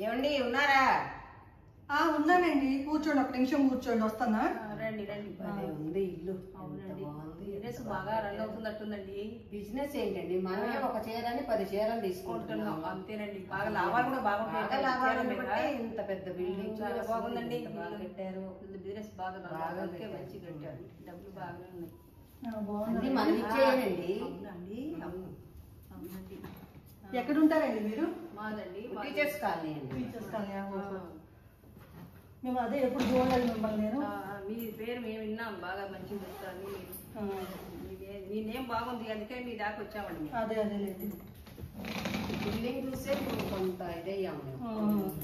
ఏమండి ఉన్నారా? ఉన్నానండి, కూర్చోండి, ఒక నిమిషం కూర్చోండి, వస్తానా. రండి రండి. ఉంది ఇల్లు. అవునండి, బిజినెస్ బాగా రన్ అవుతున్నట్టుందండి. బిజినెస్ ఏంటండి, మనమే ఒక చీరని 10 చీరలు తీసుకుంటున్నాం. అంతేనండి, బాగా లాభాలు కూడా బాగుంటాయి. లాభాలు బట్టి ఇంత పెద్ద బిల్డింగ్ చాలా బాగుందండి. బాగా కట్టారు. బిజినెస్ బాగా మంచి కట్టారు, డబ్బులు బాగానే ఉన్నాయి. అన్ని మనం ఇచ్చేయండి. అవునండి, అవునండి. ఎక్కడ ఉంటారండి మీరు? మాదండి టీచర్స్ కాలనీ అండి. Teachers colony. మేము అదే ఎప్పుడు చూడలేదు మిమ్మల్ని. నేను మీ పేరు మేము విన్నాం, బాగా మంచిగా చెప్తాను. మీ నేమ్ బాగుంది, అందుకే మీ దాకా వచ్చామండి. అదే అదేలేండి. బిల్డింగ్ చూసే కొంత ఇదయ్యాము.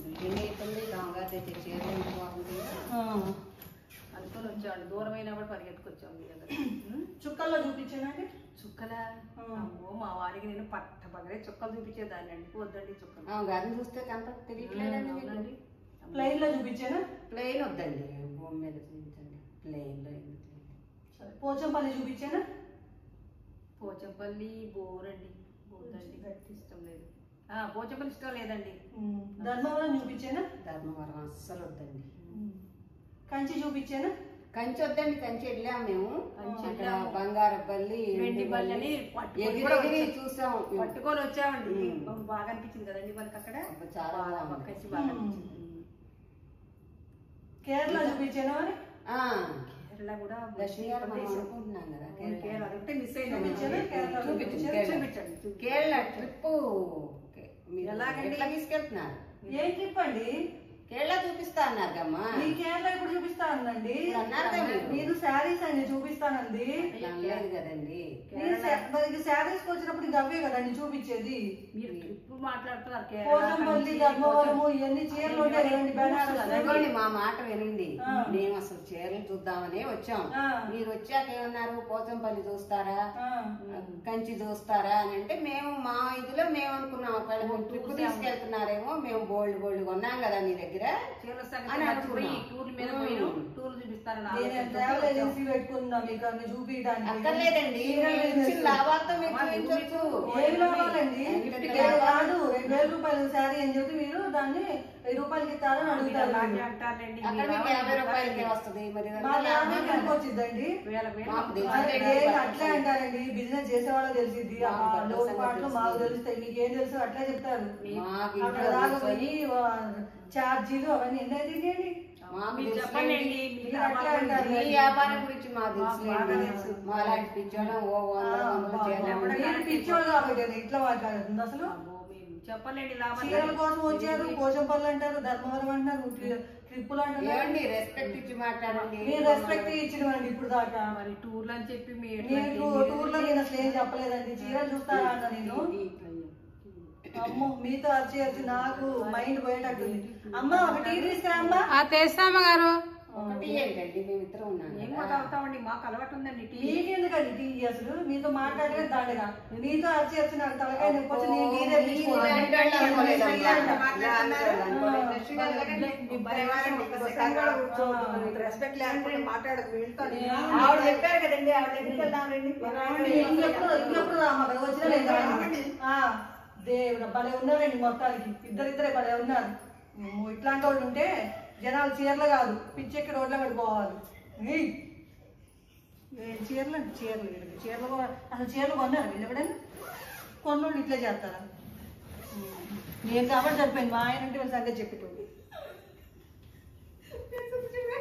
బిల్డింగ్ అవుతుంది, రాగా తెచ్చే చీరలు ఎంత బాగుంది అనుకుని వచ్చామండి. దూరమైన కూడా పరిగెత్తుకొచ్చాము మీ దగ్గర. చుక్కల్లో చూపించానండి. చుక్కల మా వారికి నేను పగలే చుక్కలు చూపించేదాన్ని అండి. వద్దండి చుక్కలు. గారిని చూస్తే కనుక తెలియట్లేదండి. ప్లెయిన్ లో చూపించానా? ప్లెయిన్ వద్దండి, భూమి మీద చూపించండి. ప్లెయిన్ లో సరే, పోచంపల్లి చూపించానా? పోచంపల్లి బోరండి, బోర్దండి, ఇష్టం లేదు. పోచంపల్లి ఇష్టం లేదండి. ధర్మవరం చూపించానా? ధర్మవరం అస్సలు వద్దండి. కంచి చూపించానా? కంచి వద్దండి, కంచి వెళ్ళాము మేము. బంగారపల్లి, వెండి బల్లని ఎగిరెగిరి చూసాం, పట్టుకొని వచ్చామండి. బాగా అనిపించింది కదండి మనకి అక్కడ. చాలా బాగా అనిపించింది. కేరళ చూపించానా? మరి కేరళ కూడా లక్ష్మీ గారు మనం అనుకుంటున్నాం కదా. కేరళ అదొకటి మిస్ చూపించండి. కేరళ ట్రిప్ ఎట్లా తీసుకెళ్తున్నారు? ఏ ట్రిప్ అండి? కేరళ చూపిస్తా అన్నారు కమ్మా. ఈ కేరళ ఇప్పుడు చూపిస్తా అందండి. మీరు శారీస్ అండి చూపిస్తానండి. లేదు కదండి, శారీస్ వచ్చినప్పుడు గవ్వే కదండి చూపించేది. మీరు ట్రిప్ మాట్లాడుతున్నారు. పోచంపల్లి, ధర్మవరము ఇవన్నీ చీరలు ఉంటాయి కదండి. బెనారస్ మా మాట వినండి. మేము అసలు చీరలు చూద్దామనే వచ్చాం. మీరు వచ్చాక ఏమన్నారు? పోచంపల్లి చూస్తారా, కంచి చూస్తారా అని అంటే మేము మా ఇదిలో మేము అనుకున్నాం. ఒకవేళ ట్రిప్ తీసుకెళ్తున్నారేమో, మేము బోల్డ్ కొన్నాం కదా మీ దగ్గర. ట్రావెల్ ఏజెన్సీ పెట్టుకున్నా మీకు అన్ని చూపించడానికి. అక్కర్లేదండి, లాభాలతో ఏమి లాభాలండి? కాదు, 2000 రూపాయలు శారీ అని చెప్పి మీరు దాన్ని 1000 రూపాయలకి ఇస్తారని అడుగుతారు. అక్కడ 50 రూపాయలకి వస్తుంది. మరి వచ్చిందండి అట్లే అంటారండి. బిజినెస్ చేసే వాళ్ళకి తెలిసింది, లోపాట్లు మాకు తెలుస్తాయి. మీకేం తెలుసు అట్లే చెప్తారు. అక్కడ దాకా పోయి ఛార్జీలు అవన్నీ ఎన్ని అయితే వ్యాపారం గురించి మాకు తెలుసు. మా లాంటి పిచ్చోళ్ళం పిచ్చోళ్ళు కాబట్టి ఇట్లా మాట్లాడుతుంది. అసలు చెప్పండి, చీరల కోసం వచ్చారు. పోచంపల్లి అంటారు, ధర్మవరం అంటారు, ట్రిప్పులు అంటారు. రెస్పెక్ట్ ఇచ్చి మాట్లాడండి. మీరు రెస్పెక్ట్ ఇచ్చినవండి ఇప్పుడు దాకా. మరి టూర్లు అని చెప్పి టూర్లో నేను అసలు ఏం చెప్పలేదండి. చీరలు చూస్తారా అన్న నేను. అమ్మో, మీతో వచ్చి నాకు మైండ్ పోయేటట్టుంది. అమ్మ ఒక టీ తీసుకురా అమ్మా. తెస్తామ్మ గారు. ఒకటి ఏంటండి, మేమిద్దరం ఉన్నాం. ఏం తాగుతామండి, మాకు అలవాటు ఉందండి టీ. మీకెందుకండి టీ? అసలు మీతో మాట్లాడలేదు దండగా. మీతో వచ్చి నాకు తలకాయ నొప్పి వచ్చి నేను రెస్పెక్ట్ లేకుండా మాట్లాడదు. ఆవిడ చెప్పారు కదండి, ఆవిడ దగ్గరికి వెళ్దామండి. ఇంకెప్పుడు రామ్మా వచ్చినా దేవుడు భలే ఉన్నారండి. మొత్తానికి ఇద్దరిద్దరే భలే ఉన్నారు. ఇట్లాంటి వాళ్ళు ఉంటే జనాలు చీరలు కాదు పిచ్చెక్కి రోడ్ల పడిపోవాలి. చీరలు అంటే చీరలు అసలు చీరలు కొన్నారు వీళ్ళు ఎవడైనా? కొన్నోళ్ళు ఇట్లా చేస్తారా? నేను కాబట్టి సరిపోయింది. మా ఆయన అంటే వీళ్ళ సంగతి చెప్పేటోళ్ళు.